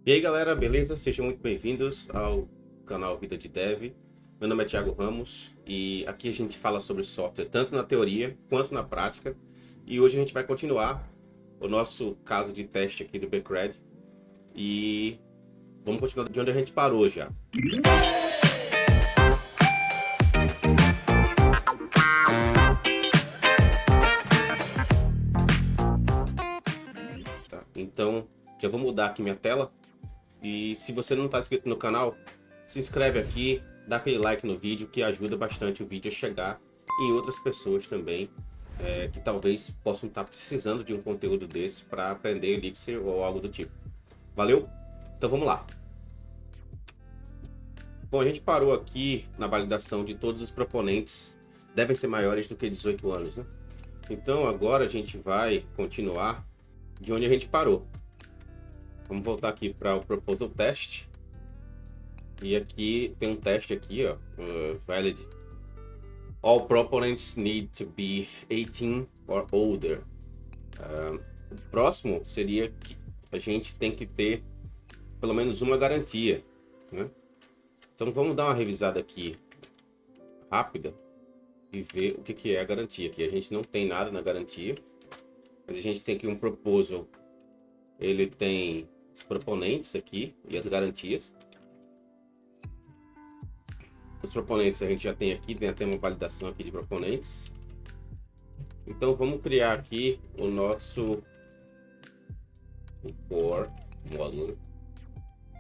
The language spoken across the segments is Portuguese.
E aí galera, beleza? Sejam muito bem-vindos ao canal Vida de Dev. Meu nome é Thiago Ramos e aqui a gente fala sobre software tanto na teoria quanto na prática. E hoje a gente vai continuar o nosso caso de teste aqui do Becred e vamos continuar de onde a gente parou já. Tá, então já vou mudar aqui minha tela. E se você não está inscrito no canal, se inscreve aqui, dá aquele like no vídeo que ajuda bastante o vídeo a chegar em outras pessoas também que talvez possam estar precisando de um conteúdo desse para aprender Elixir ou algo do tipo. Valeu? Então vamos lá. Bom, a gente parou aqui na validação de todos os proponentes devem ser maiores do que 18 anos, né? Então agora a gente vai continuar de onde a gente parou. Vamos voltar aqui para o Proposal Test. E aqui tem um teste aqui, ó, valid. All proponents need to be 18 or older. O próximo seria que a gente tem que ter pelo menos uma garantia, né? Então vamos dar uma revisada aqui rápida e ver o que é a garantia. Aqui a gente não tem nada na garantia, mas a gente tem aqui um proposal. Ele tem os proponentes aqui e as garantias. Os proponentes a gente já tem aqui, tem até uma validação aqui de proponentes. Então vamos criar aqui o nosso core módulo.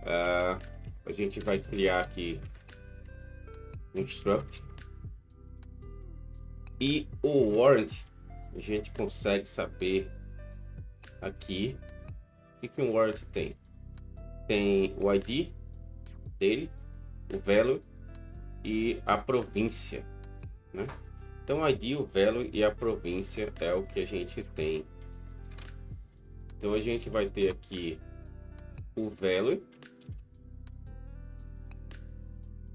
A gente vai criar aqui um struct. E o warrant a gente consegue saber aqui o que um warrant tem. Tem o ID dele, o value e a província, né? Então o ID, o value e a província é o que a gente tem. Então a gente vai ter aqui o value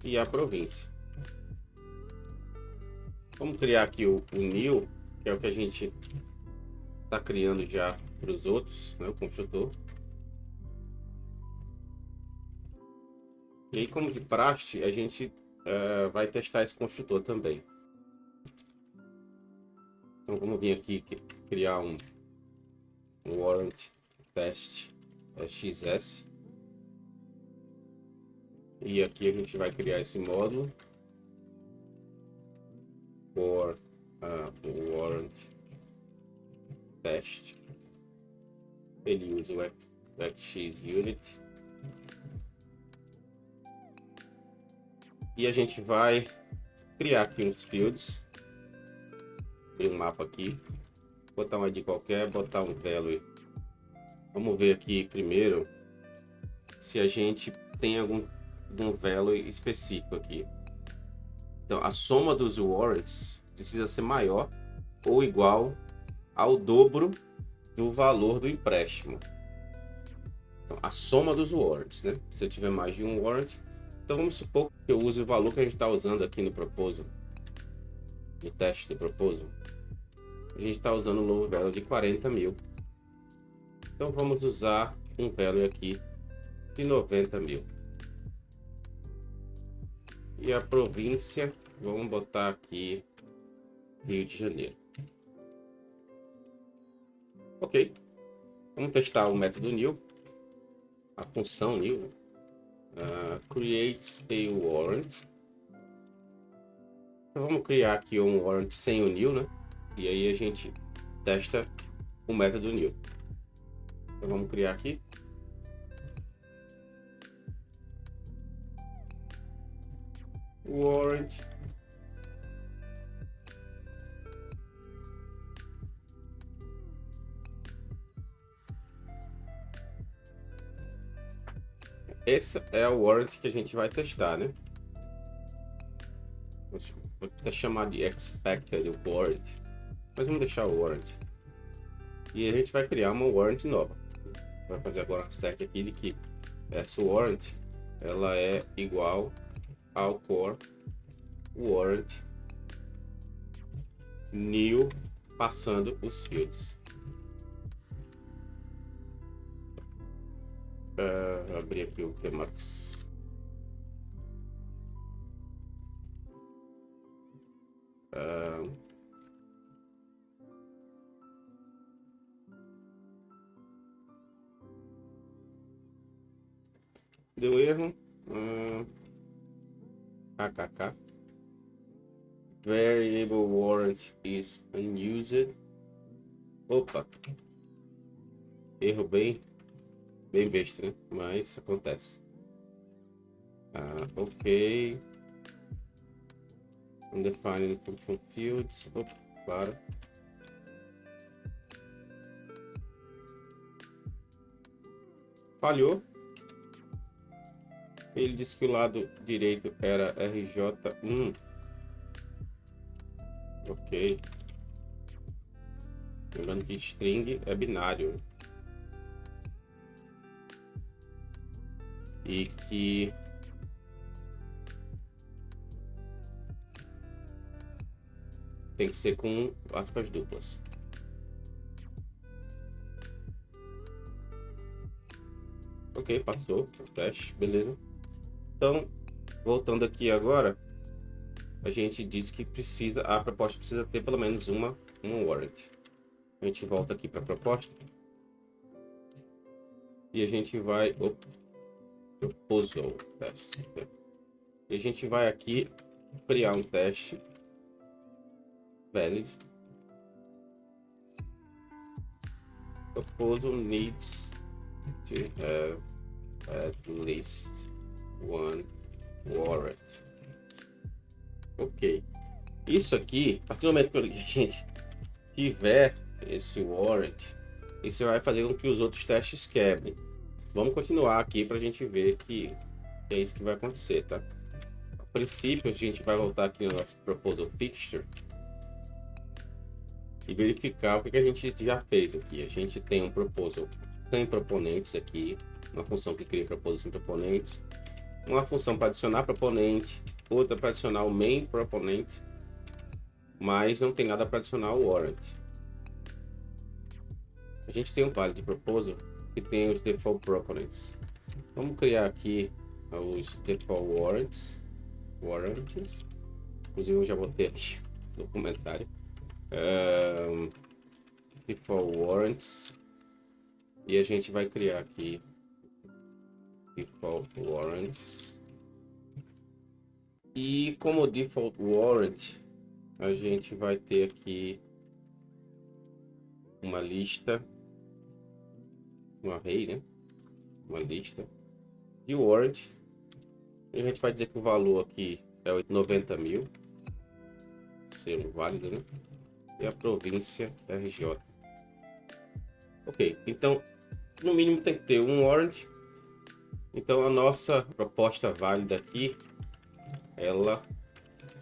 e a província. Vamos criar aqui o new, que é o que a gente está criando já para os outros, né? O construtor. E aí, como de praxe, a gente vai testar esse construtor também. Então vamos vir aqui criar um warrant test XS. E aqui a gente vai criar esse módulo for warrant test. Ele usa o xunit. E a gente vai criar aqui uns fields. Abrir um mapa aqui. Botar um ID qualquer, botar um value. Vamos ver aqui primeiro se a gente tem algum value específico aqui. Então a soma dos warrants precisa ser maior ou igual ao dobro do valor do empréstimo. Então, a soma dos warrants, né? Se eu tiver mais de um warrant. Então vamos supor que eu use o valor que a gente está usando aqui no proposal, no teste do proposal. A gente está usando um novo value de 40 mil. Então vamos usar um value aqui de 90 mil. E a província, vamos botar aqui Rio de Janeiro. Ok. Vamos testar o método new, a função new. Creates a warrant. Então vamos criar aqui um warrant sem o new, né? E aí a gente testa o método new. Então vamos criar aqui. Warrant. Esse é o warrant que a gente vai testar, né? Vou até chamar de expected warrant, mas vamos deixar o warrant. E a gente vai criar uma warrant nova. Vai fazer agora um set aqui de que essa warrant ela é igual ao core warrant new passando os fields. Abrir aqui o Tmax. Deu erro. KKK. Variable warrant is unused. Opa. Erro bem besta, né? Mas acontece. Ok. Undefined function fields. Opa, claro. Falhou. Ele disse que o lado direito era RJ1. Ok. Lembrando que string é binário. E que tem que ser com aspas duplas. Ok, passou o teste, beleza. Então, voltando aqui agora, a gente diz que a proposta precisa ter pelo menos uma warrant. A gente volta aqui para a proposta e a gente vai proposal test. E a gente vai aqui criar um teste valid. Proposal needs to have at least one warrant. Ok. Isso aqui, a partir do momento que a gente tiver esse warrant, isso vai fazer com que os outros testes quebrem. Vamos continuar aqui para a gente ver que é isso que vai acontecer, tá? A princípio, a gente vai voltar aqui no nosso proposal fixture e verificar o que a gente já fez aqui. A gente tem um proposal sem proponentes aqui, uma função que cria proposal sem proponentes, uma função para adicionar proponente, outra para adicionar o main proponente, mas não tem nada para adicionar o warrant. A gente tem um valid proposal que tem os default proponents. Vamos criar aqui os default warrants. Inclusive eu já botei aqui no comentário. Default warrants. E a gente vai criar aqui default warrants. E como default warrant, a gente vai ter aqui uma lista, um array, né? Uma lista de warrant. E a gente vai dizer que o valor aqui é 90.000, selo válido, né? E a província RJ. Ok, então no mínimo tem que ter um warrant. Então a nossa proposta válida aqui, ela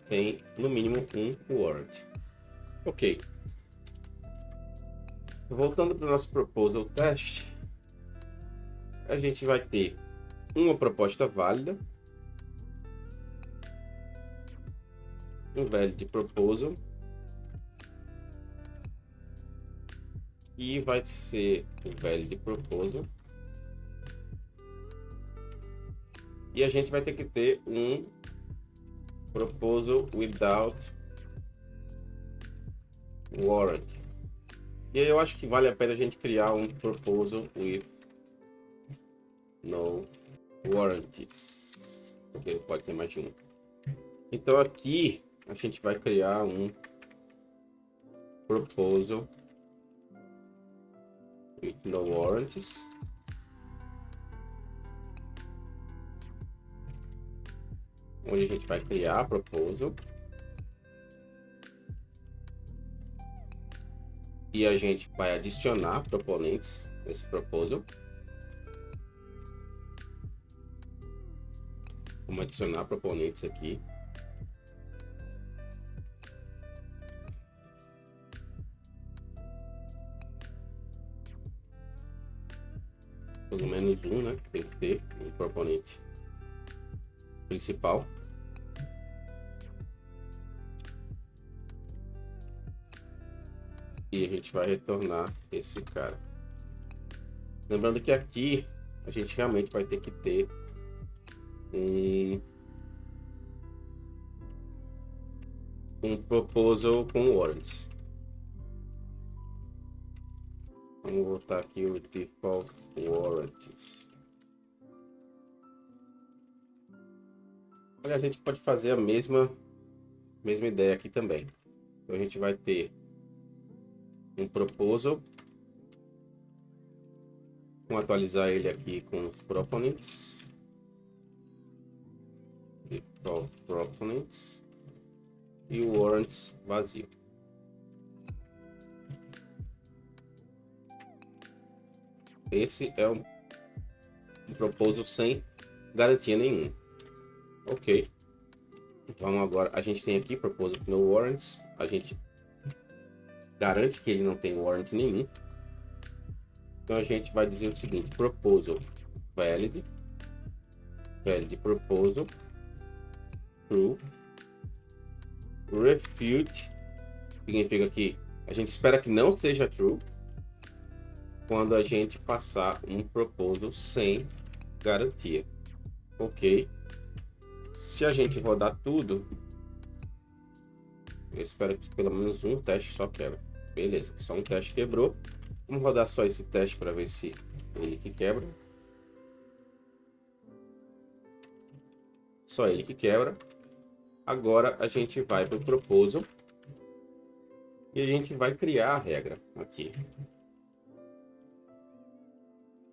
tem no mínimo um warrant. Ok. Voltando para o nosso proposal test, a gente vai ter uma proposta válida, um valid proposal, e vai ser o valid proposal, e a gente vai ter que ter um proposal without warrant. E aí eu acho que vale a pena a gente criar um proposal with no warranties, porque pode ter mais de um. Então aqui a gente vai criar um proposal with no warranties. Onde a gente vai criar a proposal. E a gente vai adicionar proponentes nesse proposal. Vamos adicionar proponentes aqui. Pelo menos um, né? Tem que ter um proponente principal. E a gente vai retornar esse cara. Lembrando que aqui a gente realmente vai ter que ter um proposal com warrants. Vamos voltar aqui o default warrants. Olha, a gente pode fazer a mesma ideia aqui também. Então a gente vai ter um proposal. Vamos atualizar ele aqui com os proponents. Default proponents. E o warrants vazio. Esse é um proposal sem garantia nenhuma. Ok. Vamos agora. A gente tem aqui proposal no warrants. A gente garante que ele não tem warrant nenhum. Então a gente vai dizer o seguinte: proposal valid proposal true refute, significa que a gente espera que não seja true quando a gente passar um proposal sem garantia. Ok. Se a gente rodar tudo, eu espero que pelo menos um teste só quebra. Beleza, só um teste quebrou. Vamos rodar só esse teste para ver se ele que quebra. Só ele que quebra. Agora a gente vai para o proposal e a gente vai criar a regra aqui.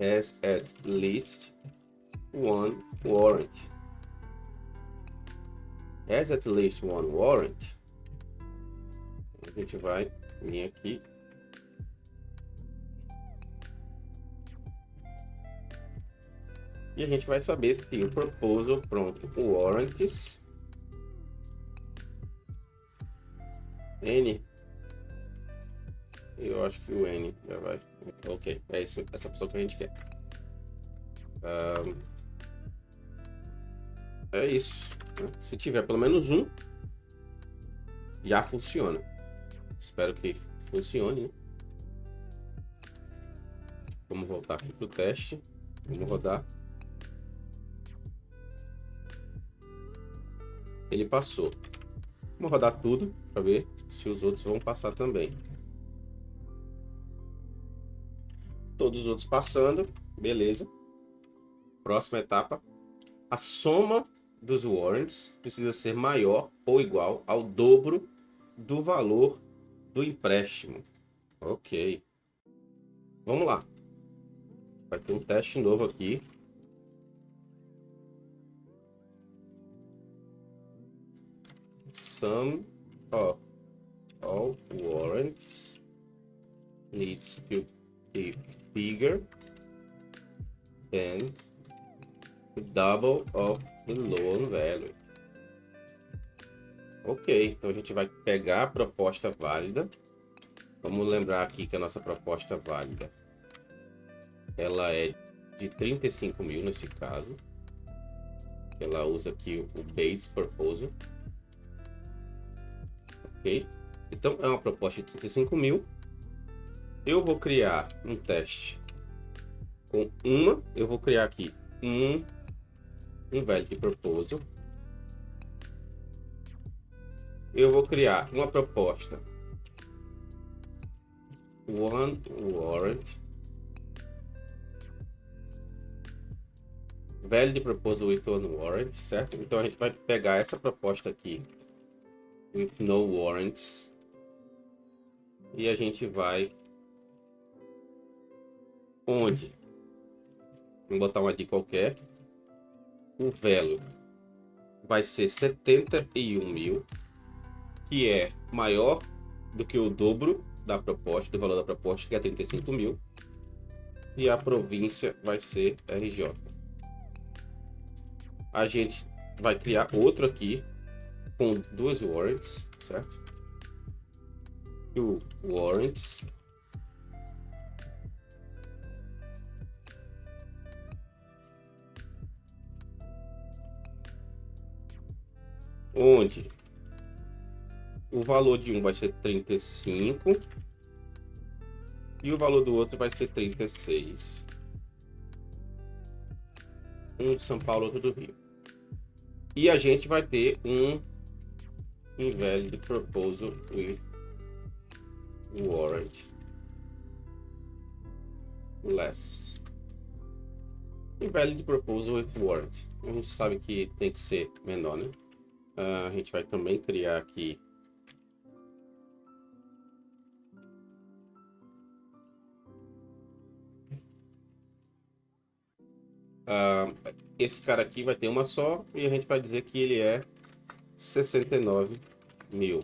Has at least one warrant. Has at least one warrant. A gente vai vir aqui. E a gente vai saber se tem o proposal pronto. O warrants. N. Eu acho que o N já vai. Ok, é isso, essa pessoa que a gente quer. É isso. Se tiver pelo menos um, já funciona. Espero que funcione, né? Vamos voltar aqui para o teste. Vamos rodar. Ele passou. Vamos rodar tudo para ver se os outros vão passar também. Todos os outros passando, beleza. Próxima etapa. A soma dos warrants precisa ser maior ou igual ao dobro do valor do empréstimo. Ok. Vamos lá. Vai ter um teste novo aqui. Sum of all warrants needs to be bigger than the double of the loan value. Ok, então a gente vai pegar a proposta válida. Vamos lembrar aqui que a nossa proposta válida ela é de 35 mil nesse caso. Ela usa aqui o base proposal. Ok, então é uma proposta de 35 mil. Eu vou criar um teste com uma. Eu vou criar aqui um valid proposal. Eu vou criar uma proposta one warrant valid proposal with one warrant, certo? Então a gente vai pegar essa proposta aqui with no warrants e a gente vai onde? Vamos botar uma de qualquer. O value vai ser 71 mil, que é maior do que o dobro da proposta, do valor da proposta, que é 35 mil. E a província vai ser RJ. A gente vai criar outro aqui com duas warrants, certo? Two warrants. Onde o valor de um vai ser 35 e o valor do outro vai ser 36. um de São Paulo, outro do Rio. E a gente vai ter um invalid proposal with warrant less. Invalid proposal with warrant. A gente sabe que tem que ser menor, né? A gente vai também criar aqui esse cara aqui vai ter uma só e a gente vai dizer que ele é 69 mil.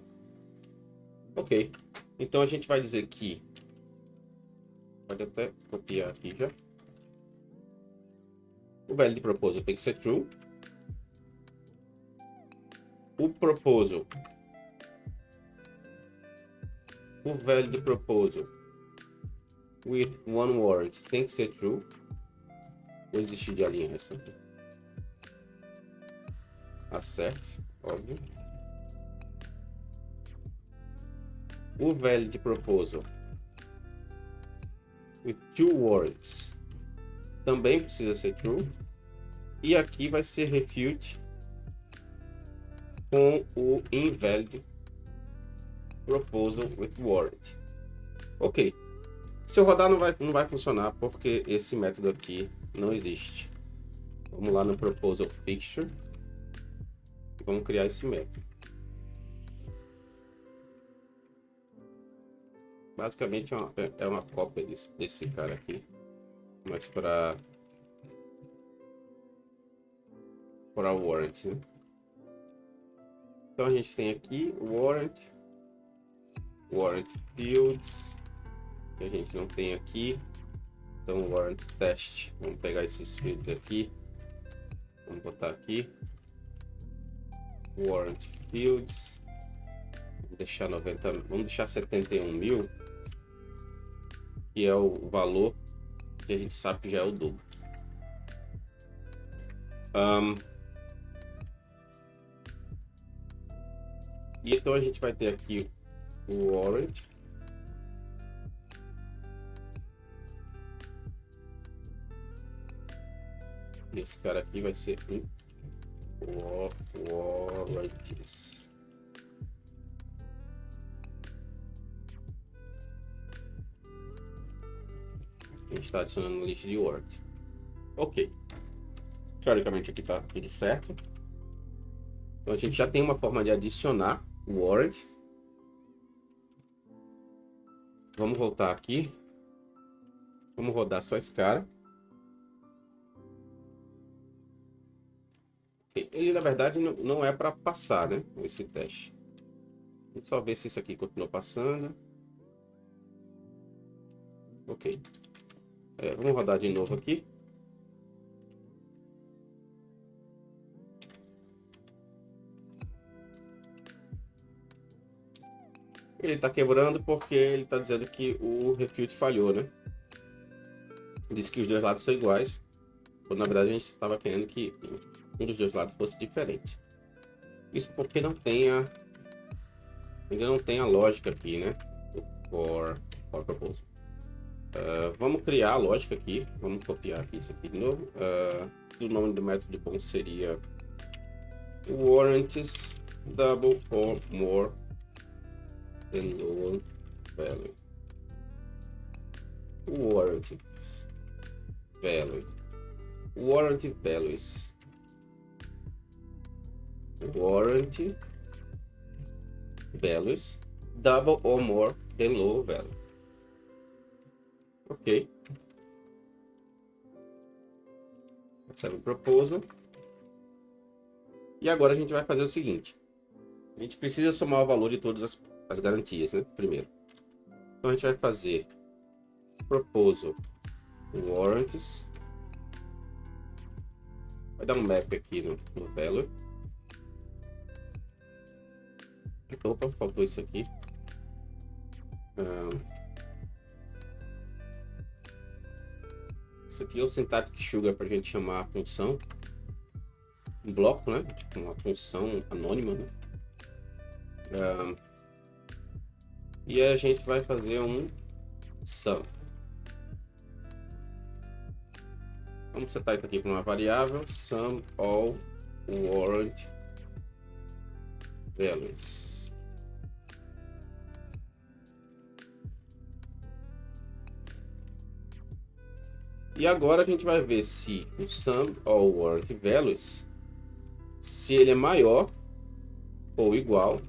Ok. Então a gente vai dizer que pode até copiar aqui já. O value de proposal tem que ser true. O proposal. O value de proposal with one warrant tem que ser true. Vou desistir de alinhar essa aqui. Acerte, óbvio. O value de proposal with two warrants também precisa ser true. E aqui vai ser refute com o invalid proposal with warrant. Ok. Se eu rodar não vai funcionar porque esse método aqui não existe. Vamos lá no proposal fixture e vamos criar esse método. Basicamente é uma cópia desse cara aqui, mas para warrant, né? Então a gente tem aqui warrant fields, que a gente não tem aqui. Então warrant test, vamos pegar esses fields aqui, vamos botar aqui warrant fields, vamos deixar 90, vamos deixar 71 mil, que é o valor que a gente sabe que já é o dobro. E então a gente vai ter aqui o warrant esse cara aqui vai ser warrants. A gente está adicionando na lista de warrant. Ok. Teoricamente aqui está tudo certo. Então a gente já tem uma forma de adicionar o warrant. Vamos voltar aqui. Vamos rodar só esse cara. Ele na verdade não é para passar, né? Esse teste. Vamos só ver se isso aqui continua passando. Ok. Vamos rodar de novo aqui. Ele está quebrando porque ele está dizendo que o refute falhou, né? Diz que os dois lados são iguais. Quando na verdade a gente estava querendo que um dos dois lados fosse diferente. Isso porque ainda não tem a lógica aqui, né? For proposal. Vamos criar a lógica aqui. Vamos copiar aqui isso aqui de novo. O nome do método bom seria warrants double or more than lower value. Warranty values double or more than low value. Ok. Recebe o proposal. E agora a gente vai fazer o seguinte. A gente precisa somar o valor de todas as garantias, né? Primeiro. Então a gente vai fazer proposal warrants. Vai dar um map aqui no value. Opa, faltou isso aqui. Isso aqui é o syntactic sugar para a gente chamar a função. Um bloco, né? Tipo uma função anônima, né? E a gente vai fazer um sum. Vamos setar isso aqui para uma variável, sum all warrant values. E agora a gente vai ver se o sum all warrant values, se ele é maior ou igual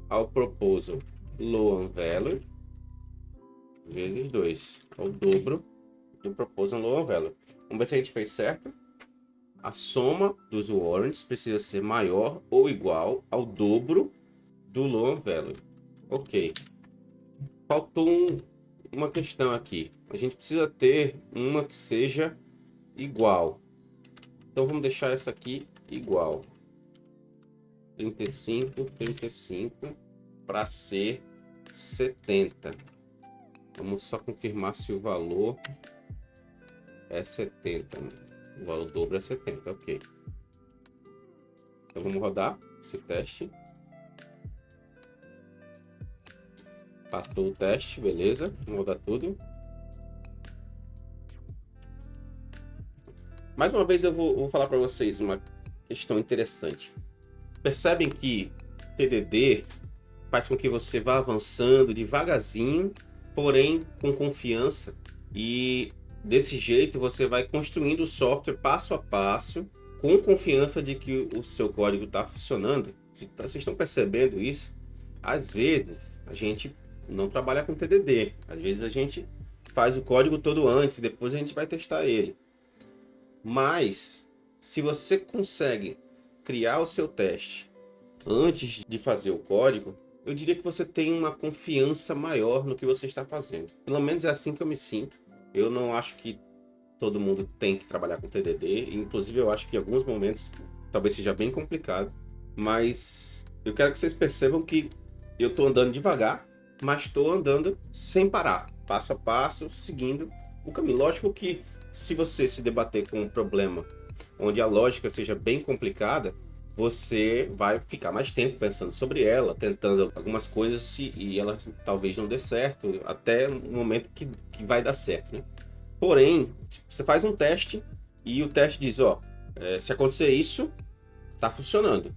ao proposal loan value vezes 2, ao dobro do proposal loan value. Vamos ver se a gente fez certo. A soma dos warrants precisa ser maior ou igual ao dobro do loan value. Ok. Faltou uma questão aqui. A gente precisa ter uma que seja igual. Então vamos deixar essa aqui igual. 35, 35 para ser 70. Vamos só confirmar se o valor é 70. O valor dobro é 70, ok. Então vamos rodar esse teste. Passou o teste, beleza. Vamos rodar tudo. Mais uma vez eu vou falar para vocês uma questão interessante. Percebem que TDD faz com que você vá avançando devagarzinho, porém com confiança, e desse jeito você vai construindo o software passo a passo, com confiança de que o seu código está funcionando. Vocês estão percebendo isso? Às vezes a gente não trabalha com TDD, às vezes a gente faz o código todo antes e depois a gente vai testar ele. Mas se você consegue criar o seu teste antes de fazer o código, eu diria que você tem uma confiança maior no que você está fazendo. Pelo menos é assim que eu me sinto. Eu não acho que todo mundo tem que trabalhar com TDD. Inclusive, eu acho que em alguns momentos talvez seja bem complicado. Mas eu quero que vocês percebam que eu estou andando devagar, mas estou andando sem parar. Passo a passo, seguindo o caminho. Lógico que se você se debater com um problema onde a lógica seja bem complicada, você vai ficar mais tempo pensando sobre ela, tentando algumas coisas e ela talvez não dê certo, até o momento que vai dar certo, né? Porém, você faz um teste e o teste diz, ó, se acontecer isso, tá funcionando.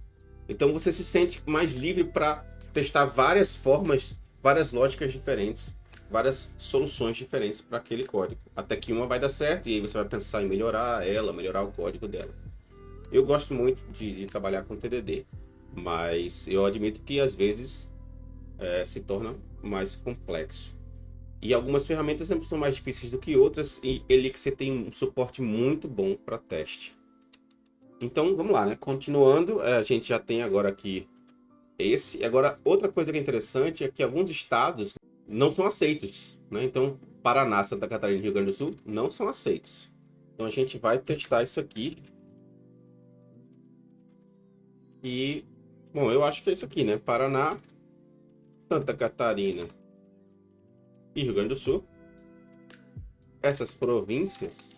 Então você se sente mais livre para testar várias formas, várias lógicas diferentes, várias soluções diferentes para aquele código, até que uma vai dar certo e aí você vai pensar em melhorar ela, melhorar o código dela. Eu gosto muito de trabalhar com TDD, mas eu admito que às vezes se torna mais complexo. E algumas ferramentas sempre são mais difíceis do que outras, e Elixir tem um suporte muito bom para teste. Então vamos lá, né? Continuando, a gente já tem agora aqui esse. Agora, outra coisa que é interessante é que alguns estados não são aceitos, né? Então, Paraná, Santa Catarina e Rio Grande do Sul não são aceitos. Então a gente vai testar isso aqui. E, bom, eu acho que é isso aqui, né? Paraná, Santa Catarina e Rio Grande do Sul. Essas províncias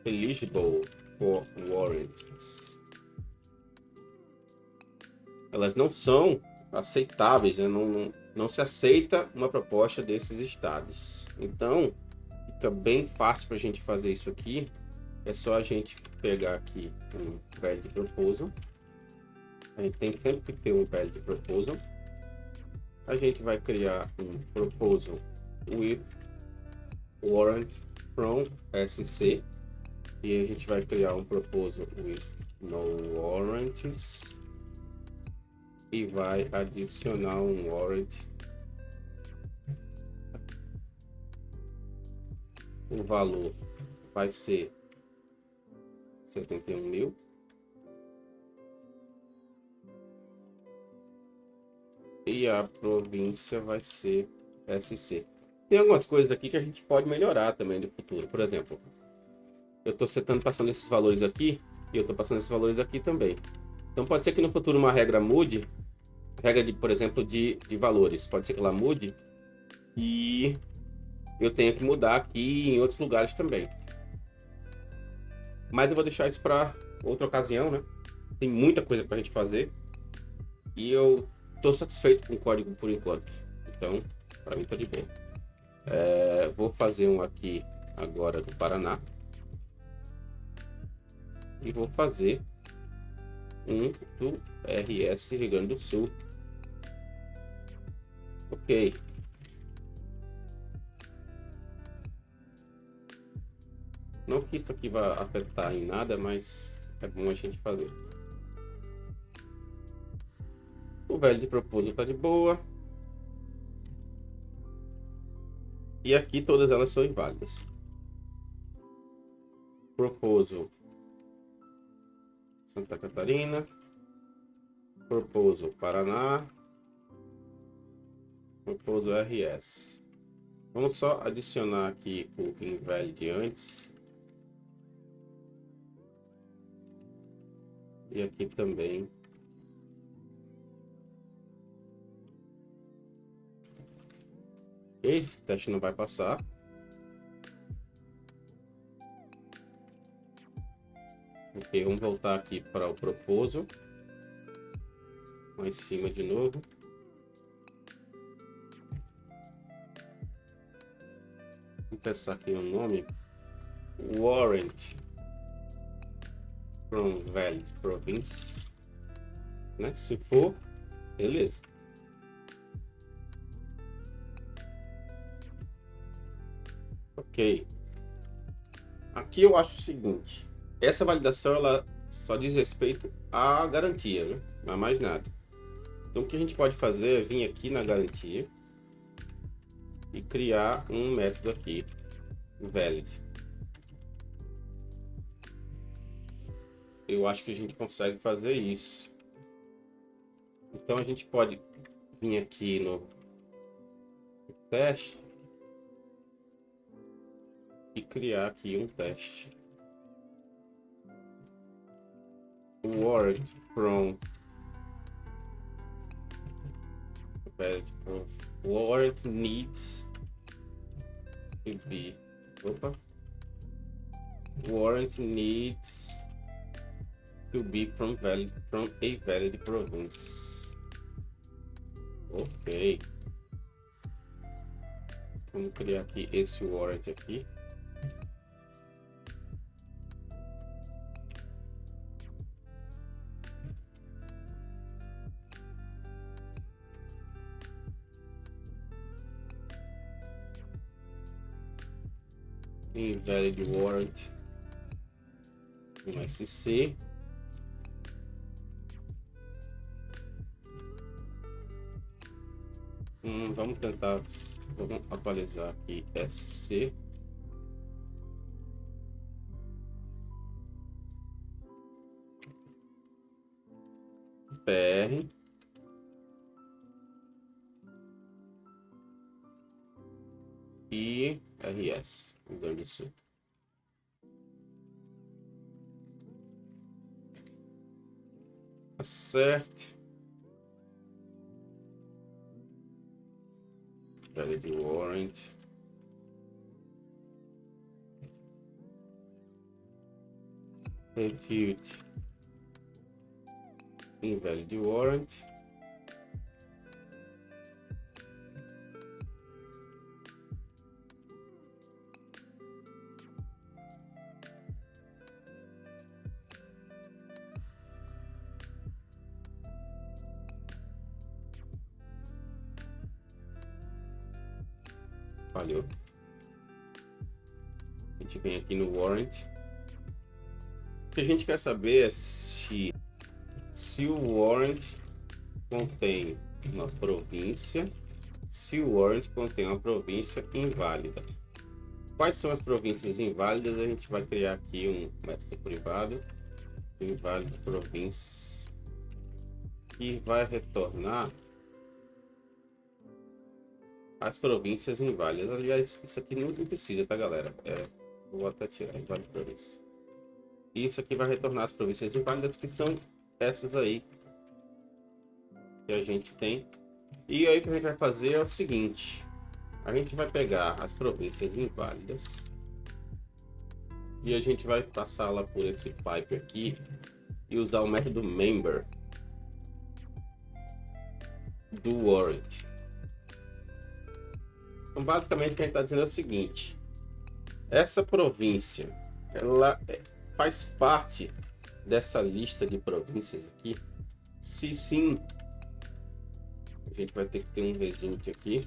eligible for warrants, elas não são aceitáveis, né? Não se aceita uma proposta desses estados. Então, fica bem fácil para a gente fazer isso aqui. É só a gente pegar aqui um valid proposal. A gente tem sempre que ter um valid proposal. A gente vai criar um proposal with warrant from SC. E a gente vai criar um proposal with no warrants. E vai adicionar um warrant. O valor vai ser 71.000. E a província vai ser SC. Tem algumas coisas aqui que a gente pode melhorar também no futuro. Por exemplo, eu estou passando esses valores aqui e eu estou passando esses valores aqui também. Então pode ser que no futuro uma regra mude, regra por exemplo, de valores. Pode ser que ela mude e eu tenha que mudar aqui em outros lugares também. Mas eu vou deixar isso para outra ocasião, né? Tem muita coisa para a gente fazer. E eu estou satisfeito com o código por enquanto. Então, para mim tá de boa. Vou fazer um aqui agora do Paraná. E vou fazer um do RS Rio Grande do Sul. Ok. Não que isso aqui vá afetar em nada, mas é bom a gente fazer. O velho de propósito tá de boa. E aqui todas elas são inválidas. Proposal Santa Catarina. Proposal Paraná. Proposal RS. Vamos só adicionar aqui o invalid antes. E aqui também. Esse teste não vai passar. Ok, vamos voltar aqui para o proposal. Lá em cima de novo. Vou pensar aqui no nome. Warrant from Valid Province. Né? Se for, beleza. Ok. Aqui eu acho o seguinte. Essa validação ela só diz respeito à garantia, né? Não há mais nada. Então o que a gente pode fazer é vir aqui na garantia e criar um método aqui, valid. Eu acho que a gente consegue fazer isso. Então a gente pode vir aqui no teste e criar aqui um teste. Warrant from warrant needs to be warrant needs to be from a valid province. Ok. Vamos criar aqui esse warrant aqui. Invalid warrant um SC. Vamos tentar, vamos atualizar aqui SC. PR. E RS, Rio Grande do Sul. Acerte. Valid warrant. Refute. Invalid warrant. Falhou. A gente vem aqui no warrant. O que a gente quer saber é se o warrant contém uma província, se o warrant contém uma província inválida. Quais são as províncias inválidas? A gente vai criar aqui um método privado, inválido províncias, que vai retornar as províncias inválidas. Aliás, isso aqui não precisa, tá, galera? Vou até tirar inválido província. Isso aqui vai retornar as províncias inválidas, que são essas aí que a gente tem. E aí o que a gente vai fazer é o seguinte: a gente vai pegar as províncias inválidas e a gente vai passá-la por esse pipe aqui e usar o método member do warrant. Então, basicamente, o que a gente está dizendo é o seguinte: essa província, ela faz parte dessa lista de províncias aqui? Se sim, a gente vai ter que ter um result aqui.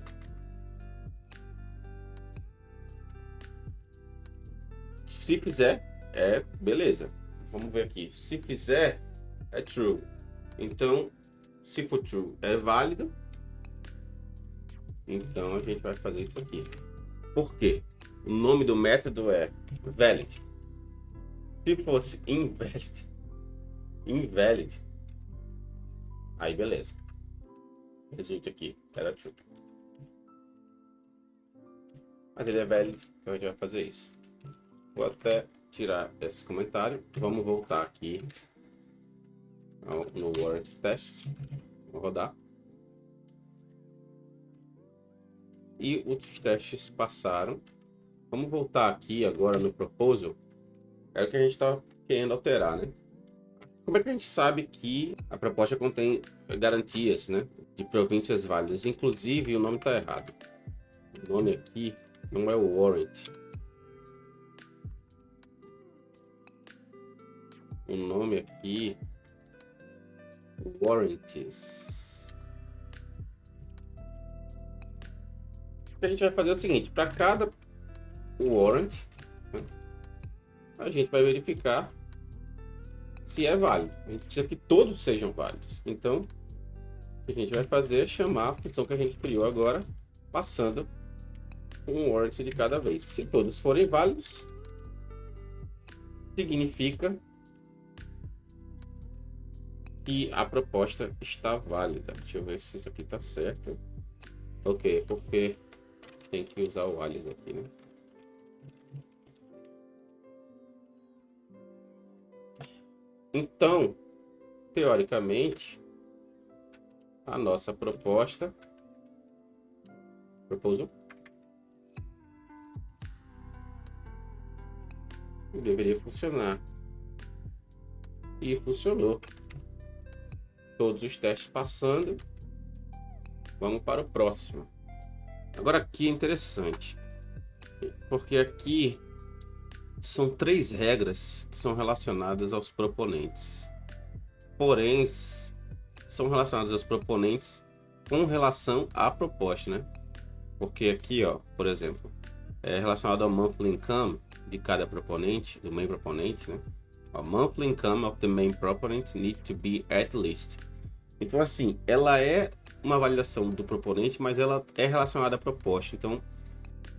Se fizer, beleza. Vamos ver aqui. Se fizer, é true. Então, se for true, é válido. Então, a gente vai fazer isso aqui. Por quê? O nome do método é valid. Se fosse invalid, aí beleza. Resulta aqui, era true. Mas ele é valid, então a gente vai fazer isso. Vou até tirar esse comentário. Vamos voltar aqui no warrant test. Vou rodar. E os testes passaram. Vamos voltar aqui agora no proposal. É o que a gente está querendo alterar, né? Como é que a gente sabe que a proposta contém garantias, né, de províncias válidas? Inclusive, o nome está errado. O nome aqui não é o warrant. O nome aqui, warranties. O que a gente vai fazer é o seguinte: para cada warrant, né, a gente vai verificar se é válido. A gente precisa que todos sejam válidos. Então, o que a gente vai fazer é chamar a função que a gente criou agora, passando um warrant de cada vez. Se todos forem válidos, significa que a proposta está válida. Deixa eu ver se isso aqui está certo. Ok, porque tem que usar o alias aqui, né? Então, teoricamente, a nossa proposta deveria funcionar. E funcionou. Todos os testes passando. Vamos para o próximo. Agora aqui é interessante, porque aqui são 3 regras que são relacionadas aos proponentes. Porém, são relacionadas aos proponentes com relação à proposta, né? Porque aqui, ó, por exemplo, é relacionado ao monthly income de cada proponente, do main proponente, né? A monthly income of the main proponent need to be at least. Então, assim, ela é uma validação do proponente, mas ela é relacionada à proposta. Então,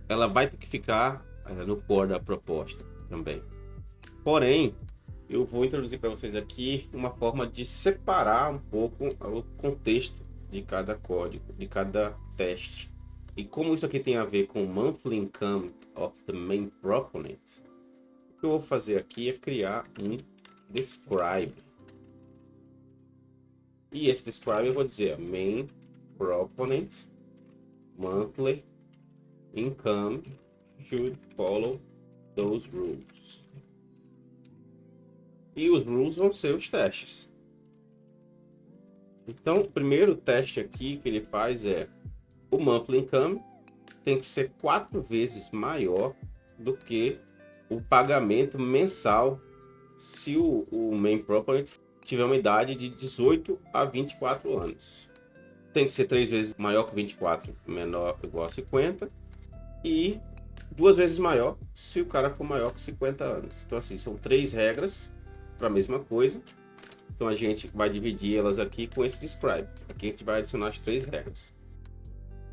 ela vai ter que ficar no core da proposta também. Porém, eu vou introduzir para vocês aqui uma forma de separar um pouco o contexto de cada código, de cada teste. E como isso aqui tem a ver com monthly income of the main proponent, o que eu vou fazer aqui é criar um describe. E esse describe eu vou dizer main proponent monthly income should follow those rules. E os rules vão ser os testes. Então, o primeiro teste aqui que ele faz é o monthly income tem que ser 4 vezes maior do que o pagamento mensal se o main proponent tiver uma idade de 18 a 24 anos. Tem que ser 3 vezes maior que 24, menor ou igual a 50. E 2 vezes maior se o cara for maior que 50 anos. Então, assim, são 3 regras para a mesma coisa. Então, a gente vai dividir elas aqui com esse describe. Aqui a gente vai adicionar as 3 regras.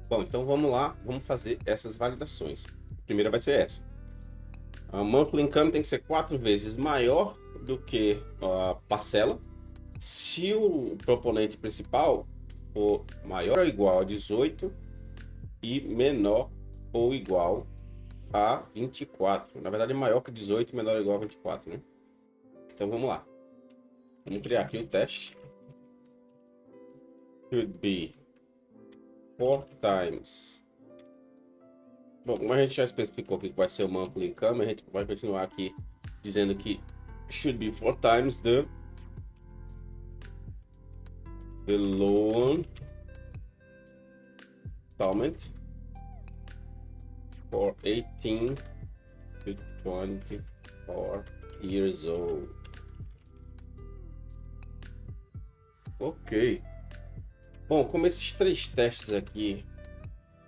Bom, então vamos lá, vamos fazer essas validações. A primeira vai ser essa. A monthly income tem que ser 4 vezes maior do que a parcela. Se o proponente principal for maior ou igual a 18 e menor ou igual a 24. Na verdade, maior que 18 e menor ou igual a 24, né? Então vamos lá. Vamos criar aqui o teste. Should be 4 times. Bom, como a gente já especificou que vai ser o monthly income, a gente vai continuar aqui dizendo que should be 4 times the loan installment for 18 to 24 years old. Ok. Bom, como esses 3 testes aqui,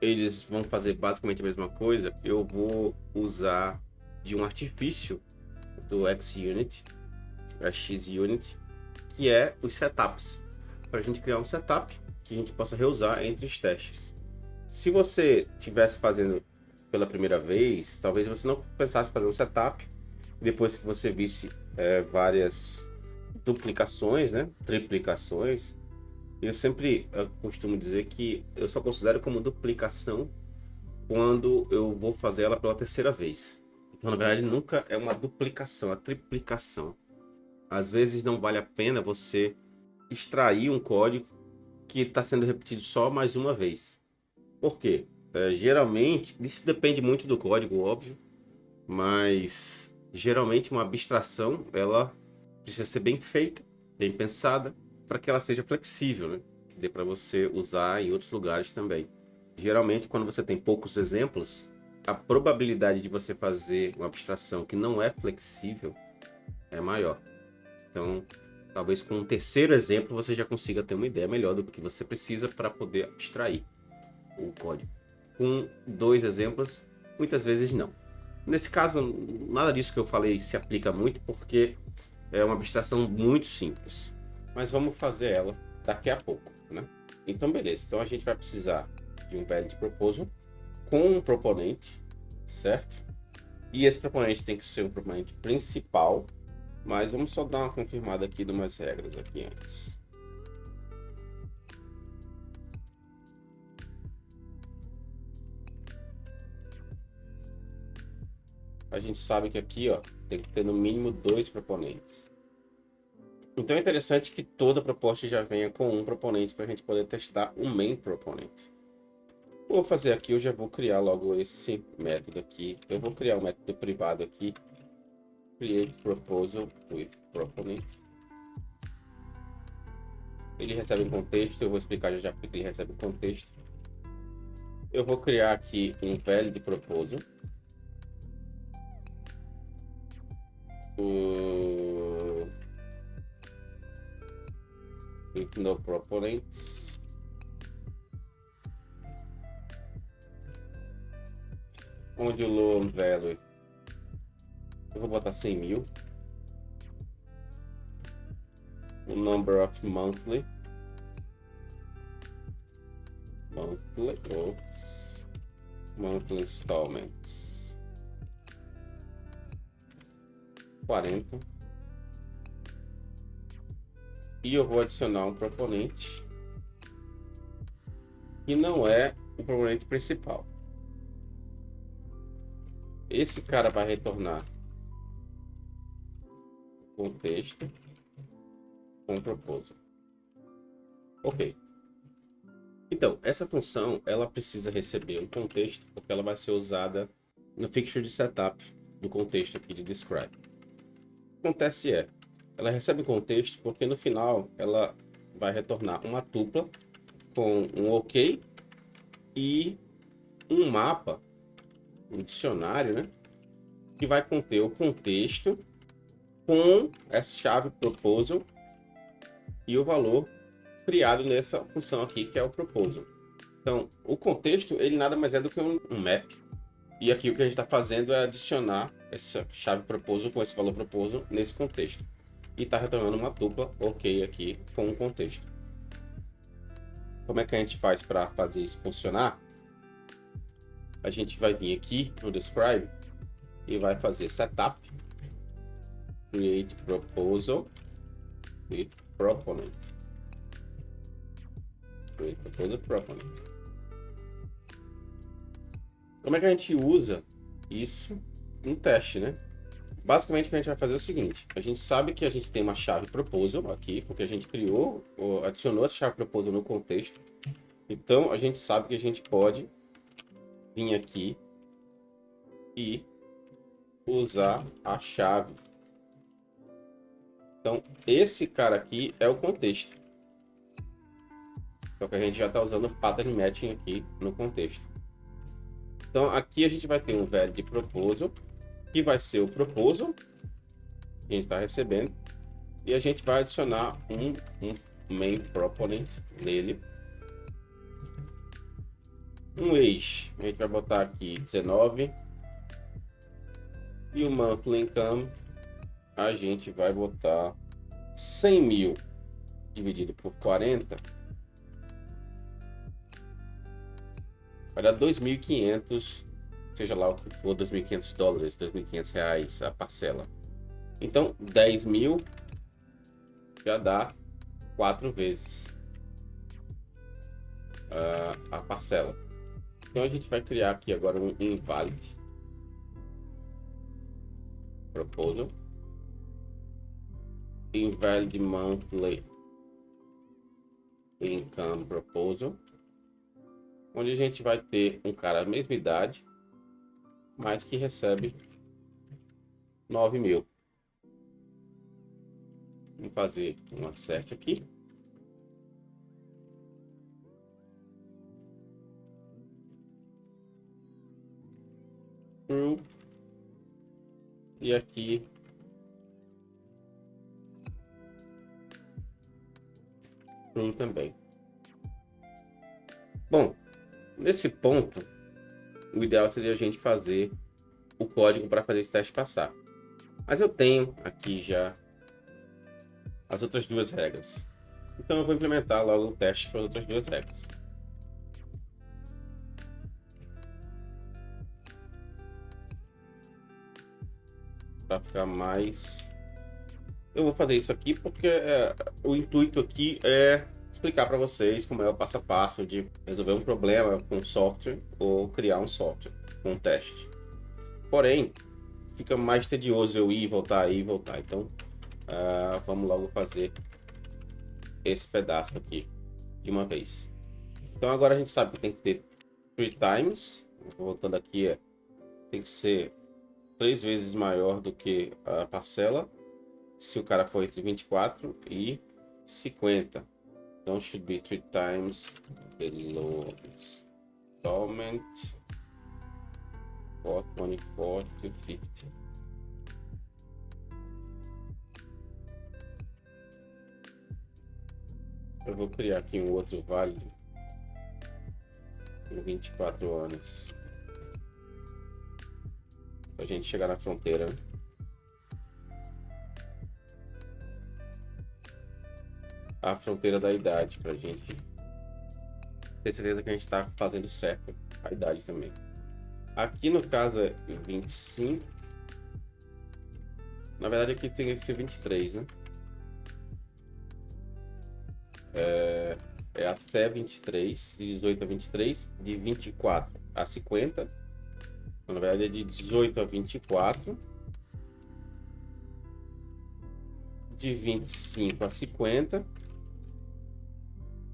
eles vão fazer basicamente a mesma coisa, eu vou usar de um artifício do XUnit, a XUnit, que é os setups, para a gente criar um setup que a gente possa reusar entre os testes. Se você estivesse fazendo pela primeira vez, talvez você não pensasse em fazer um setup, depois que você visse várias duplicações, né, triplicações. Eu sempre costumo dizer que eu só considero como duplicação quando eu vou fazer ela pela terceira vez. Então, na verdade, nunca é uma duplicação, é triplicação. Às vezes não vale a pena você extrair um código que está sendo repetido só mais uma vez. Por quê? Geralmente, isso depende muito do código, óbvio, mas geralmente uma abstração ela precisa ser bem feita, bem pensada, para que ela seja flexível, né? Que dê para você usar em outros lugares também. Geralmente, quando você tem poucos exemplos, a probabilidade de você fazer uma abstração que não é flexível é maior. Então, talvez com um terceiro exemplo você já consiga ter uma ideia melhor do que você precisa para poder abstrair o código. Com 2 exemplos, muitas vezes não. Nesse caso, nada disso que eu falei se aplica muito, porque é uma abstração muito simples. Mas vamos fazer ela daqui a pouco, né? Então, beleza. Então, a gente vai precisar de um valid proposal com um proponente, certo? E esse proponente tem que ser um proponente principal, mas vamos só dar uma confirmada aqui de umas regras aqui antes. A gente sabe que aqui, ó, tem que ter no mínimo 2 proponentes. Então é interessante que toda proposta já venha com um proponente para a gente poder testar o main proponente. Vou fazer aqui, eu já vou criar logo esse método aqui. Eu vou criar um método privado aqui. Create proposal with proponent. Ele recebe um contexto, eu vou explicar já porque ele recebe um contexto. Eu vou criar aqui um valid proposal. With no proponents. Onde o loan value eu vou botar 100.000. O number of monthly installments 40. E eu vou adicionar um proponente que não é o proponente principal. Esse cara vai retornar contexto com proposal. Ok. Então, essa função ela precisa receber um contexto porque ela vai ser usada no fixture de setup do contexto aqui de describe. O que acontece ela recebe um contexto porque no final ela vai retornar uma tupla com um OK e um mapa, um dicionário, né? Que vai conter o contexto com essa chave proposal e o valor criado nessa função aqui, que é o proposal. Então, o contexto, ele nada mais é do que um map. E aqui o que a gente está fazendo é adicionar essa chave proposal com esse valor proposal nesse contexto. E está retornando uma tupla OK aqui com um contexto. Como é que a gente faz para fazer isso funcionar? A gente vai vir aqui no describe e vai fazer setup create proposal with proponent. Create proposal proponent. Como é que a gente usa isso em teste, né? Basicamente o que a gente vai fazer é o seguinte: a gente sabe que a gente tem uma chave proposal aqui, porque a gente criou, ou adicionou essa chave proposal no contexto. Então a gente sabe que a gente pode vir aqui e usar a chave. Então esse cara aqui é o contexto. Só que a gente já está usando o pattern matching aqui no contexto. Então aqui a gente vai ter um valid proposal, que vai ser o proposal que a gente está recebendo, e a gente vai adicionar um main proponent nele. Um age, a gente vai botar aqui 19. E o monthly income, a gente vai botar 100 mil dividido por 40. Vai dar 2.500, seja lá o que for, 2.500 dólares, 2.500 reais a parcela. Então, 10 mil já dá 4 vezes a parcela. Então, a gente vai criar aqui agora um invalid proposal, invalid monthly income proposal, onde a gente vai ter um cara da mesma idade, mas que recebe 9 mil. Vamos fazer um acerte aqui. True. E aqui true também. Bom, nesse ponto, o ideal seria a gente fazer o código para fazer esse teste passar. Mas eu tenho aqui já as outras duas regras. Então eu vou implementar logo o teste para as outras duas regras. Para ficar mais... Eu vou fazer isso aqui porque o intuito aqui é explicar para vocês como é o passo a passo de resolver um problema com software ou criar um software com um teste. Porém, fica mais tedioso eu ir e voltar, ir e voltar. Então, vamos logo fazer esse pedaço aqui de uma vez. Então, agora a gente sabe que tem que ter 3 times. Voltando aqui, tem que ser 3 vezes maior do que a parcela. Se o cara for entre 24 e 50. Então, should be 3 times below installment for 24 to 50. Eu vou criar aqui um outro válido em 24 anos. Pra gente chegar na fronteira. A fronteira da idade, pra gente ter certeza que a gente tá fazendo certo a idade também. Aqui no caso é 25. Na verdade aqui tem que ser 23, né? É até 23, de 18 a 23, de 24 a 50. Então, na verdade é de 18 a 24. De 25 a 50.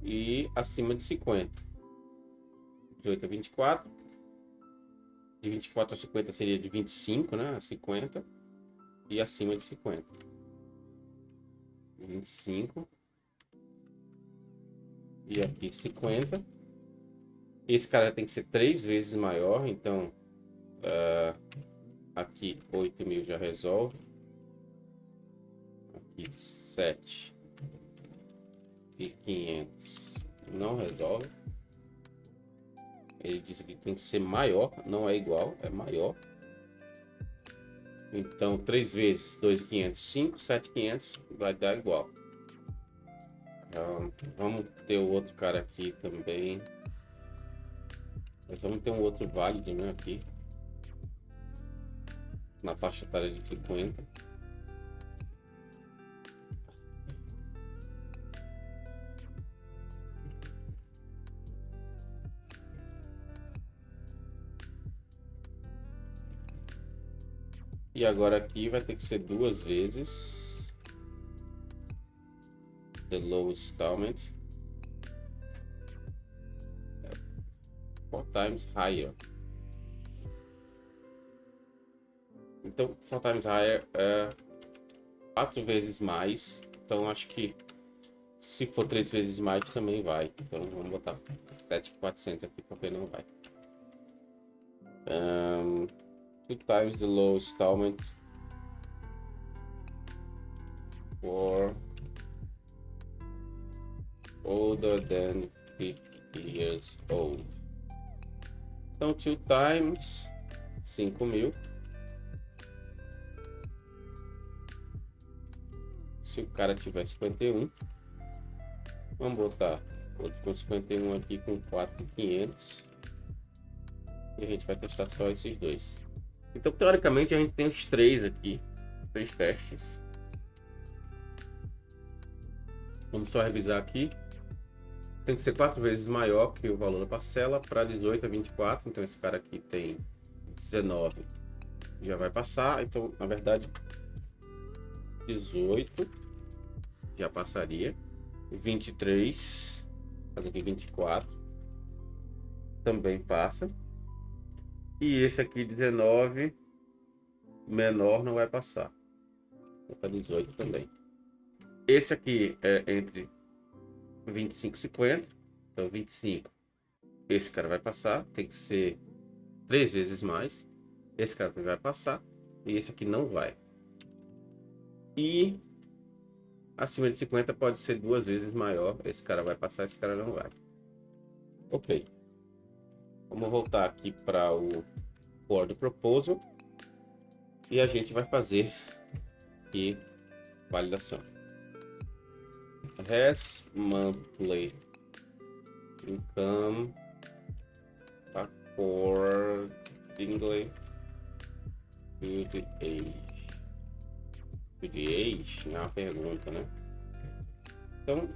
E acima de 50. 18 a 24. De 24 a 50 seria de 25, né? A 50. E acima de 50. 25. E aqui 50. Esse cara tem que ser 3 vezes maior. Então, aqui 8 mil já resolve. Aqui 7. E 500 não resolve. Ele disse que tem que ser maior, não é igual, é maior. Então 3 vezes 2.500, 5, 7.500 vai dar igual. Vamos ter o outro cara aqui também. Nós vamos ter um outro válido, né, aqui na faixa etária de 50. E agora aqui vai ter que ser 2 vezes the lowest installment 4 times higher. Então 4 times higher é 4 vezes mais. Então acho que se for 3 vezes mais também vai. Então vamos botar 7.400 aqui porque não vai. 2 times the low installment for older than 50 years old. Então, 2 times 5.000. Se o cara tiver 51, vamos botar outro com 51 aqui com 4.500. E a gente vai testar só esses dois. Então, teoricamente, a gente tem os três aqui, 3 testes. Vamos só revisar aqui. Tem que ser 4 vezes maior que o valor da parcela para 18 a 24. Então, esse cara aqui tem 19. Já vai passar. Então, na verdade, 18 já passaria. 23, fazer aqui 24, também passa. E esse aqui 19 menor não vai passar. Vou botar 18 também. Esse aqui é entre 25 e 50. Então 25. Esse cara vai passar. Tem que ser 3 vezes mais. Esse cara vai passar. E esse aqui não vai. E acima de 50 pode ser 2 vezes maior. Esse cara vai passar, esse cara não vai. Ok. Vamos voltar aqui para o Board Proposal. E a gente vai fazer aqui validação. Has monthly income accordingly to the age. To the age? É uma pergunta, né? Então,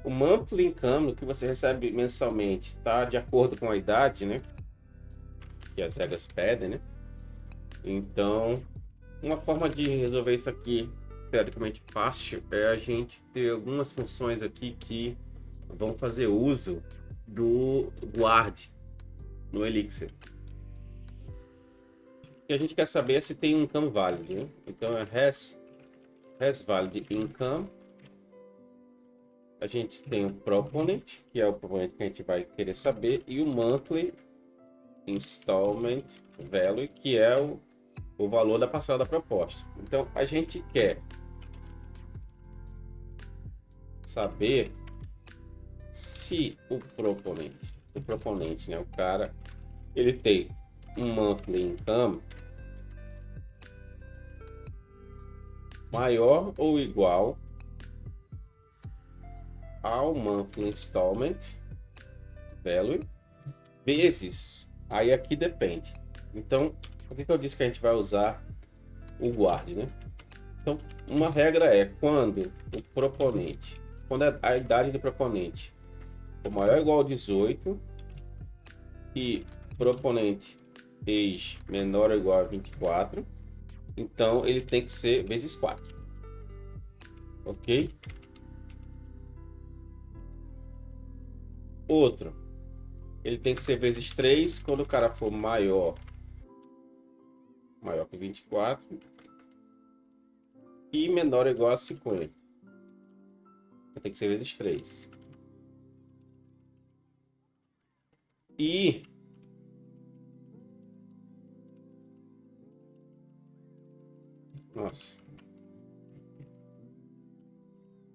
o monthly income que você recebe mensalmente está de acordo com a idade, né? Que as regras pedem, né? Então, uma forma de resolver isso aqui, teoricamente fácil, é a gente ter algumas funções aqui que vão fazer uso do guard no Elixir. O que a gente quer saber é se tem um income válido, né? Então é has valid income. A gente tem o proponent, que é o proponent que a gente vai querer saber, e o monthly installment value, que é o valor da parcela da proposta. Então a gente quer saber se o proponente, né, o cara, ele tem um monthly income maior ou igual ao monthly installment value vezes, aí aqui depende. Então, por que eu disse que a gente vai usar o guard, né? Então, uma regra é quando a idade do proponente for maior ou igual a 18 e proponente age menor ou igual a 24, então ele tem que ser vezes 4. Ok? Outro, ele tem que ser vezes 3 quando o cara for maior que 24 e menor ou igual a 50. Tem que ser vezes 3. E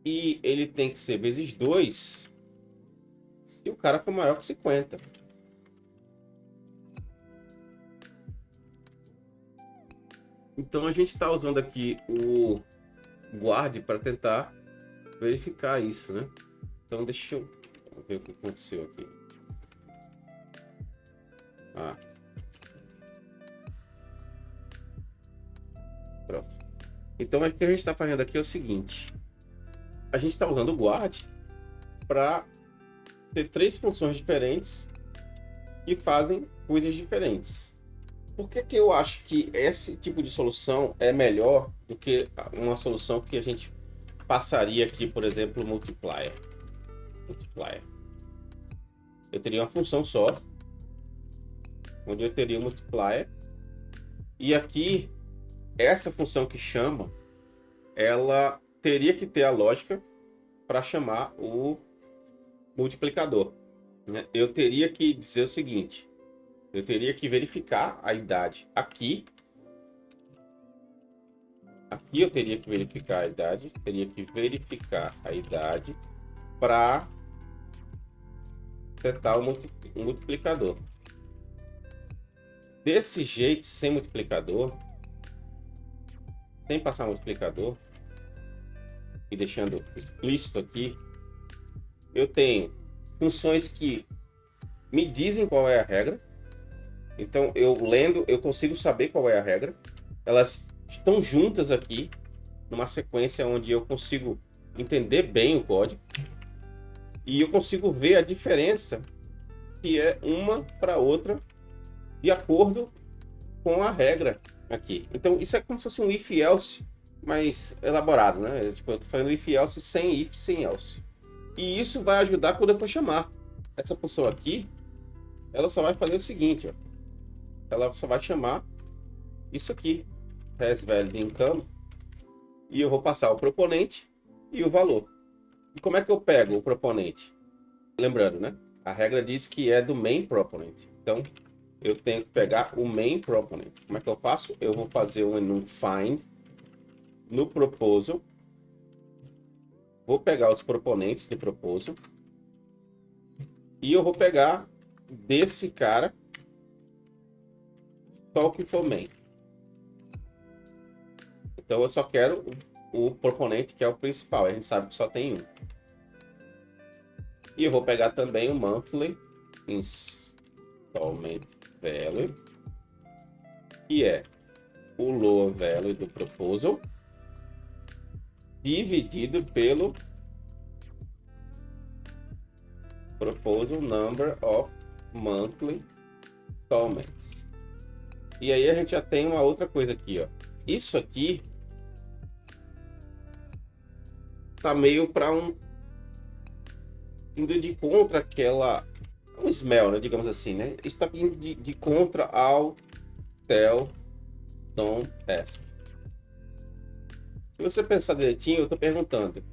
e ele tem que ser vezes 2 se o cara for maior que 50. Então a gente está usando aqui o guard para tentar verificar isso, né? Então deixa eu ver o que aconteceu aqui. Pronto. Então o que a gente está fazendo aqui é o seguinte: a gente está usando o guard para ter 3 funções diferentes que fazem coisas diferentes. Por que eu acho que esse tipo de solução é melhor do que uma solução que a gente passaria aqui, por exemplo, multiplier? Eu teria uma função só, onde eu teria um multiplier, e aqui essa função que chama, ela teria que ter a lógica para chamar o multiplicador. né? Eu teria que dizer o seguinte. Eu teria que verificar a idade aqui. Aqui eu teria que verificar a idade. Teria que verificar a idade para setar o multiplicador. Desse jeito, sem multiplicador, sem passar multiplicador, e deixando explícito aqui, eu tenho funções que me dizem qual é a regra. Então, eu lendo, eu consigo saber qual é a regra. Elas estão juntas aqui, numa sequência onde eu consigo entender bem o código. E eu consigo ver a diferença que é uma para outra de acordo com a regra aqui. Então, isso é como se fosse um if-else mais elaborado, né? Tipo, eu tô fazendo if-else sem if, sem else. E isso vai ajudar quando eu for chamar. Essa função aqui, ela só vai fazer o seguinte, ó. Ela só vai chamar isso aqui, hasValidIncome, e eu vou passar o proponente e o valor. E como é que eu pego o proponente? Lembrando, né? A regra diz que é do main proponent. Então, eu tenho que pegar o main proponent. Como é que eu faço? Eu vou fazer um find no proposal. Vou pegar os proponentes de proposal. E eu vou pegar desse cara só o que for main. Então, eu só quero o proponente que é o principal. A gente sabe que só tem um. E eu vou pegar também o monthly installment value, que é o lower value do proposal, dividido pelo proposal number of monthly installments. E aí a gente já tem uma outra coisa aqui, ó. Isso aqui tá meio para indo de contra aquela um smell, né, digamos assim, né? Isso tá indo de contra ao tell don't ask. Se você pensar direitinho, eu tô perguntando: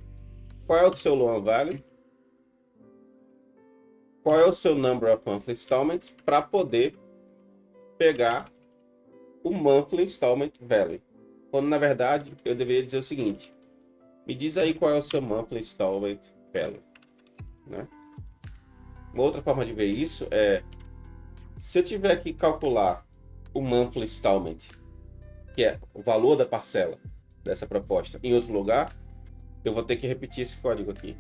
qual é o seu loan value? Qual é o seu number of monthly installments para poder pegar o monthly installment value? Quando na verdade eu deveria dizer o seguinte: me diz aí qual é o seu monthly installment value, né? Uma outra forma de ver isso é, se eu tiver que calcular o monthly installment, que é o valor da parcela dessa proposta, em outro lugar, eu vou ter que repetir esse código aqui.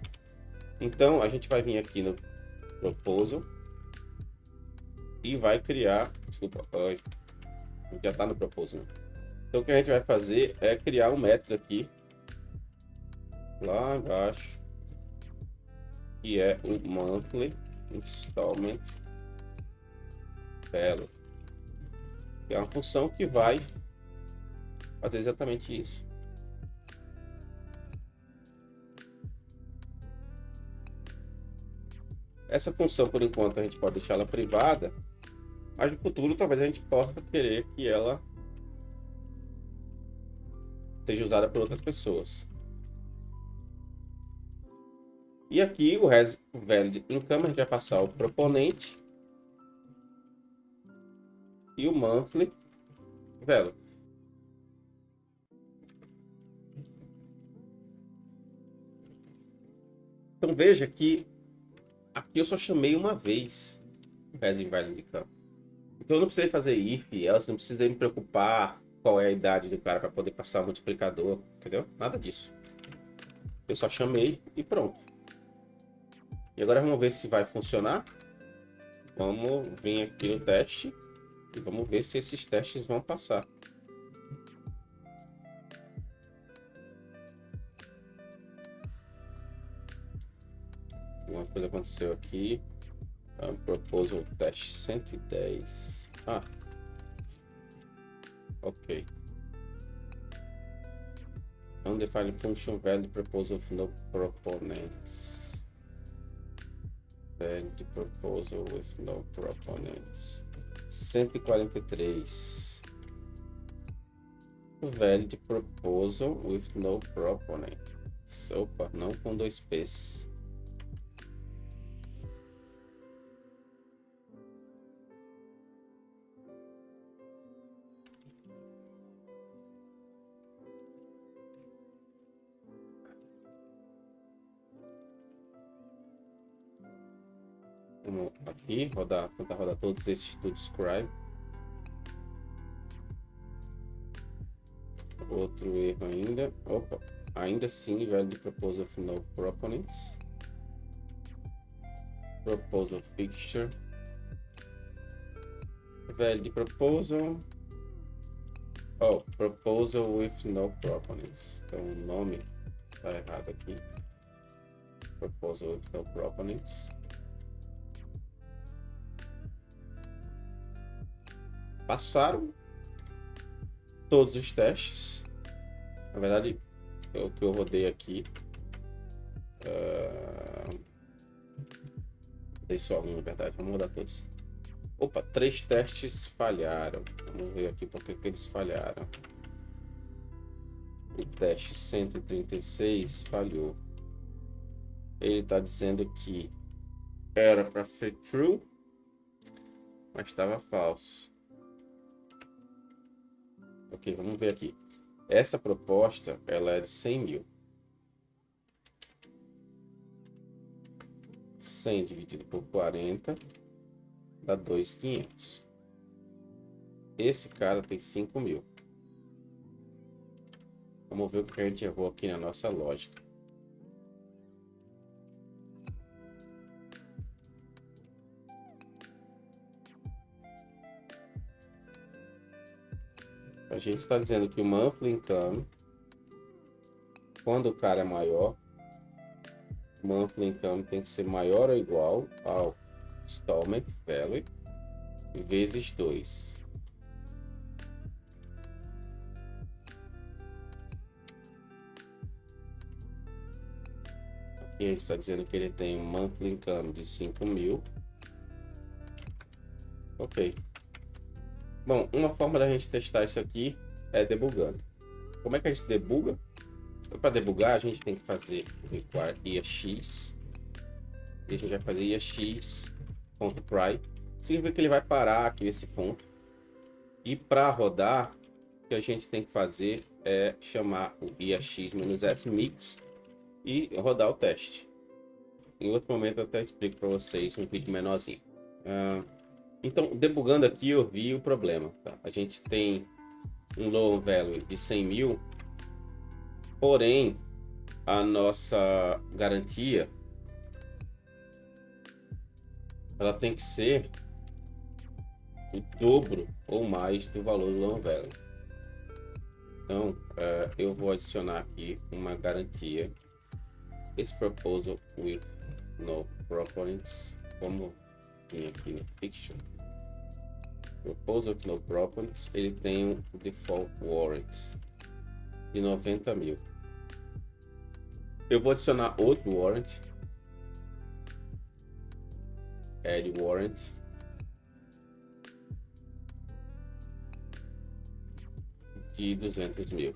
Então, a gente vai vir aqui no proposal e vai criar, desculpa, já está no proposal. Então, o que a gente vai fazer é criar um método aqui, lá embaixo, que é o monthly installment value, que é uma função que vai fazer exatamente isso. Essa função, por enquanto, a gente pode deixar ela privada, mas no futuro talvez a gente possa querer que ela seja usada por outras pessoas. E aqui o hasValidIncome, a gente vai passar o proponente e o monthly value. Então veja que aqui eu só chamei uma vez o hasValidIncome. Então eu não precisei fazer if, else, não precisei me preocupar qual é a idade do cara para poder passar o multiplicador, entendeu? Nada disso. Eu só chamei e pronto. E agora vamos ver se vai funcionar. Vamos vir aqui no teste e vamos ver se esses testes vão passar. Uma coisa aconteceu aqui. Proposal teste 110. Ok. Undefined function value proposal of no proponents. Valid proposal with no proponents. 143. Valid proposal with no proponents. Opa, não com dois P's. Vamos aqui, tentar rodar todos esses to describe. Outro erro ainda. Opa, ainda assim, valid proposal of no proponents. Proposal fixture. Valid proposal. Oh, proposal with no proponents. Então o nome tá errado aqui. Proposal with no proponents. Passaram todos os testes. Na verdade, é o que eu rodei aqui. Dei só um, na verdade. Vamos rodar todos. Opa, 3 testes falharam. Vamos ver aqui por que eles falharam. O teste 136 falhou. Ele está dizendo que era para ser true, mas estava falso. Ok, vamos ver aqui. Essa proposta, ela é de 100 mil. 100 dividido por 40 dá 2.500. Esse cara tem 5 mil. Vamos ver o que a gente errou aqui na nossa lógica. A gente está dizendo que o monthly income, quando o cara é maior, o monthly income tem que ser maior ou igual ao installment value vezes 2. Aqui a gente está dizendo que ele tem um monthly income de 5 mil. Ok. Bom, uma forma da gente testar isso aqui é debugando. Como é que a gente debuga? Para debugar, a gente tem que fazer require iax. E a gente vai fazer iax.pry. Significa que ele vai parar aqui nesse ponto. E para rodar, o que a gente tem que fazer é chamar o iax-s mix e rodar o teste. Em outro momento eu até explico para vocês um vídeo menorzinho. Então, debugando aqui, eu vi o problema. Tá? A gente tem um low value de 100 mil, porém, a nossa garantia ela tem que ser o dobro ou mais do valor do low value. Então, eu vou adicionar aqui uma garantia. Esse proposal with no proponents, como aqui no fixture, proposal with no proponents, ele tem um default warrant de 90 mil. Eu vou adicionar outro warrant, add warrant, de 200 mil.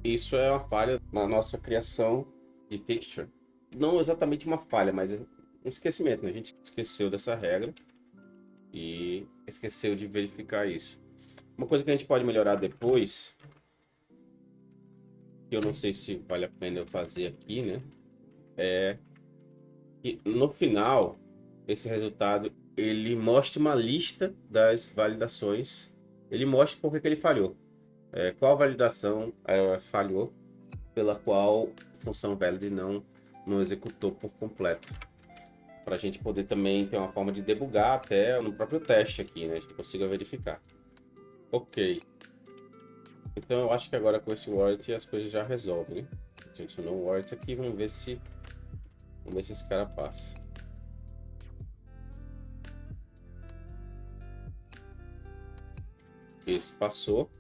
Isso é uma falha na nossa criação de fixture. Não exatamente uma falha, mas um esquecimento, né? A gente esqueceu dessa regra e esqueceu de verificar isso. Uma coisa que a gente pode melhorar depois, que eu não sei se vale a pena eu fazer aqui, né? É que no final, esse resultado, ele mostra uma lista das validações. Ele mostra por que ele falhou. Qual validação falhou, pela qual a função valid não executou por completo. Para a gente poder também ter uma forma de debugar até no próprio teste aqui, né? A gente consiga verificar. Ok. Então eu acho que agora com esse warrant as coisas já resolvem, né? A gente adicionou um warrant aqui, vamos ver se esse cara passa. Esse passou.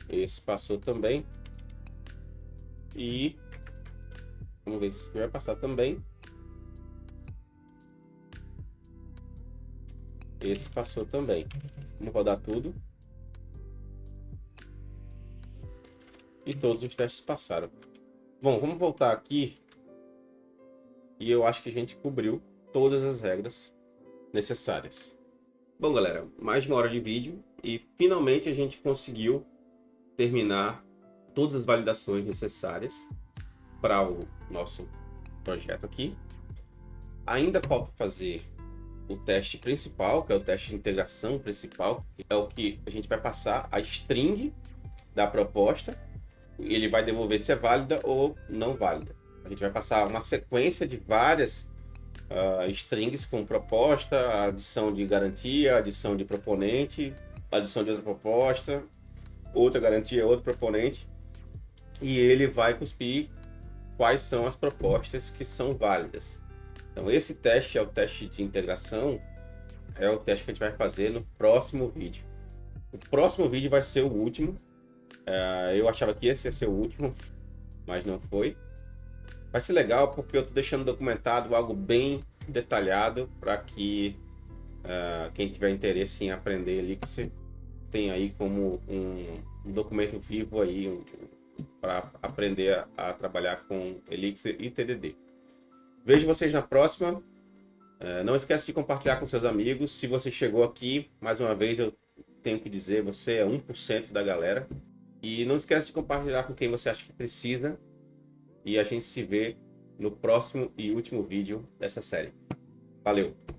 Esse passou também. E vamos ver se vai passar também. Esse passou também. Vamos rodar tudo. E todos os testes passaram. Bom, vamos voltar aqui. E eu acho que a gente cobriu todas as regras necessárias. Bom, galera, mais de 1 hora de vídeo e finalmente a gente conseguiu terminar todas as validações necessárias para o nosso projeto aqui. Ainda falta fazer o teste principal, que é o teste de integração principal, que é o que a gente vai passar a string da proposta. Ele vai devolver se é válida ou não válida. A gente vai passar uma sequência de várias strings com proposta, adição de garantia, adição de proponente, adição de outra proposta, outra garantia, outro proponente, e ele vai cuspir quais são as propostas que são válidas. Então esse teste é o teste de integração, é o teste que a gente vai fazer no próximo vídeo. O próximo vídeo vai ser o último. Eu achava que esse ia ser o último, mas não foi. Vai ser legal porque eu estou deixando documentado algo bem detalhado para que quem tiver interesse em aprender Elixir tenha aí como um documento vivo aí para aprender a trabalhar com Elixir e TDD. Vejo vocês na próxima. Não esquece de compartilhar com seus amigos. Se você chegou aqui, mais uma vez eu tenho que dizer, você é 1% da galera. E não esquece de compartilhar com quem você acha que precisa. E a gente se vê no próximo e último vídeo dessa série. Valeu!